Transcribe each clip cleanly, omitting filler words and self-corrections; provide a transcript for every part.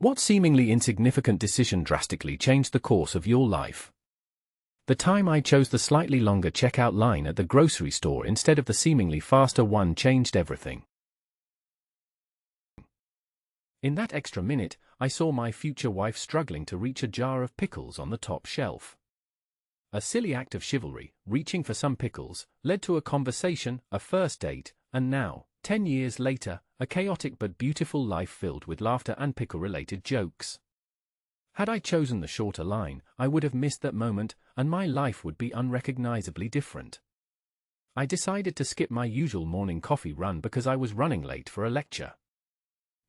What seemingly insignificant decision drastically changed the course of your life? The time I chose the slightly longer checkout line at the grocery store instead of the seemingly faster one changed everything. In that extra minute, I saw my future wife struggling to reach a jar of pickles on the top shelf. A silly act of chivalry, reaching for some pickles, led to a conversation, a first date, and now, 10 years later, a chaotic but beautiful life filled with laughter and pickle-related jokes. Had I chosen the shorter line, I would have missed that moment, and my life would be unrecognizably different. I decided to skip my usual morning coffee run because I was running late for a lecture.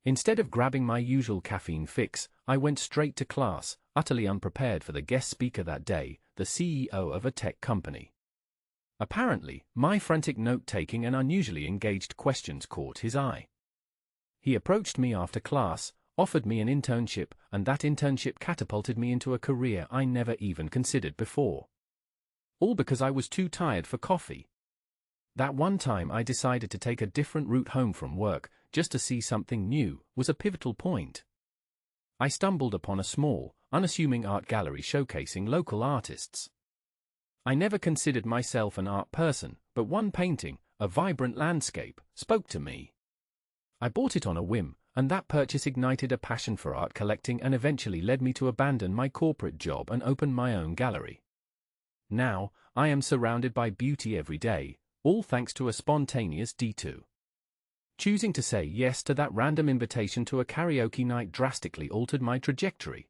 Instead of grabbing my usual caffeine fix, I went straight to class, utterly unprepared for the guest speaker that day, the CEO of a tech company. Apparently, my frantic note-taking and unusually engaged questions caught his eye. He approached me after class, offered me an internship, and that internship catapulted me into a career I never even considered before. All because I was too tired for coffee. That one time I decided to take a different route home from work, just to see something new, was a pivotal point. I stumbled upon a small, unassuming art gallery showcasing local artists. I never considered myself an art person, but one painting, a vibrant landscape, spoke to me. I bought it on a whim, and that purchase ignited a passion for art collecting and eventually led me to abandon my corporate job and open my own gallery. Now, I am surrounded by beauty every day, all thanks to a spontaneous detour. Choosing to say yes to that random invitation to a karaoke night drastically altered my trajectory.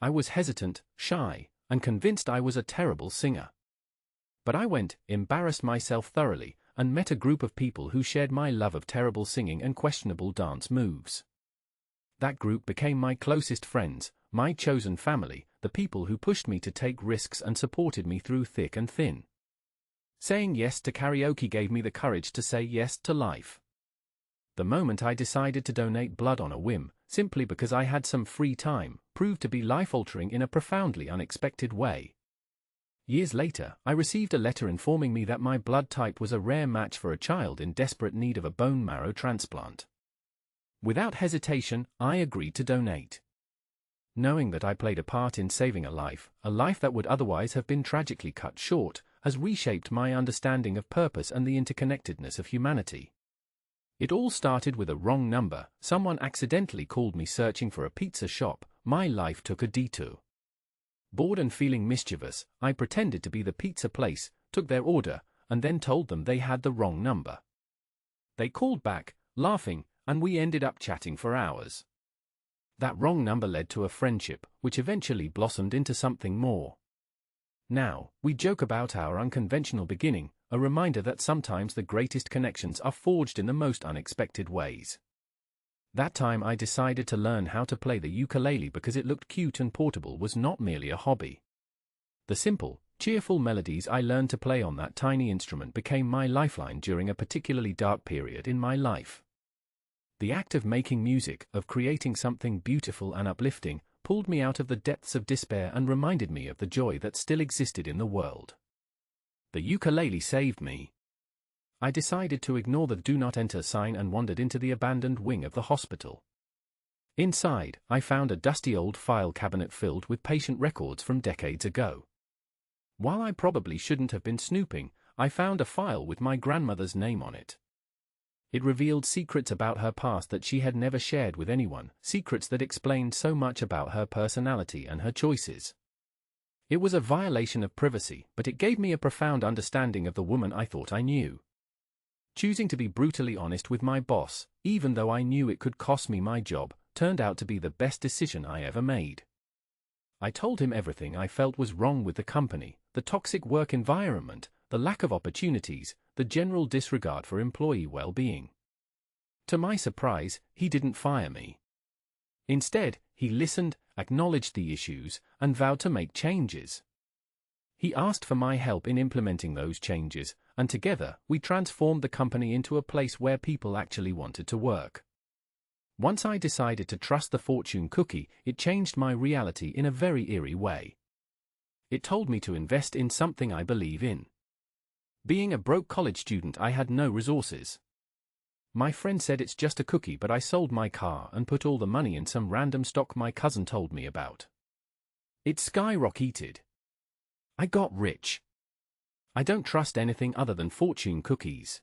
I was hesitant, shy, and convinced I was a terrible singer. But I went, embarrassed myself thoroughly, and met a group of people who shared my love of terrible singing and questionable dance moves. That group became my closest friends, my chosen family, the people who pushed me to take risks and supported me through thick and thin. Saying yes to karaoke gave me the courage to say yes to life. The moment I decided to donate blood on a whim, simply because I had some free time, proved to be life-altering in a profoundly unexpected way. Years later, I received a letter informing me that my blood type was a rare match for a child in desperate need of a bone marrow transplant. Without hesitation, I agreed to donate. Knowing that I played a part in saving a life that would otherwise have been tragically cut short, has reshaped my understanding of purpose and the interconnectedness of humanity. It all started with a wrong number. Someone accidentally called me searching for a pizza shop. My life took a detour. Bored and feeling mischievous, I pretended to be the pizza place, took their order, and then told them they had the wrong number. They called back, laughing, and we ended up chatting for hours. That wrong number led to a friendship, which eventually blossomed into something more. Now, we joke about our unconventional beginning, a reminder that sometimes the greatest connections are forged in the most unexpected ways. That time I decided to learn how to play the ukulele because it looked cute and portable was not merely a hobby. The simple, cheerful melodies I learned to play on that tiny instrument became my lifeline during a particularly dark period in my life. The act of making music, of creating something beautiful and uplifting, pulled me out of the depths of despair and reminded me of the joy that still existed in the world. The ukulele saved me. I decided to ignore the "Do Not Enter" sign and wandered into the abandoned wing of the hospital. Inside, I found a dusty old file cabinet filled with patient records from decades ago. While I probably shouldn't have been snooping, I found a file with my grandmother's name on it. It revealed secrets about her past that she had never shared with anyone, secrets that explained so much about her personality and her choices. It was a violation of privacy, but it gave me a profound understanding of the woman I thought I knew. Choosing to be brutally honest with my boss, even though I knew it could cost me my job, turned out to be the best decision I ever made. I told him everything I felt was wrong with the company, the toxic work environment, the lack of opportunities, the general disregard for employee well-being. To my surprise, he didn't fire me. Instead, he listened, acknowledged the issues, and vowed to make changes. He asked for my help in implementing those changes, and together, we transformed the company into a place where people actually wanted to work. Once I decided to trust the fortune cookie, it changed my reality in a very eerie way. It told me to invest in something I believe in. Being a broke college student, I had no resources. My friend said it's just a cookie, but I sold my car and put all the money in some random stock my cousin told me about. It skyrocketed. I got rich. I don't trust anything other than fortune cookies.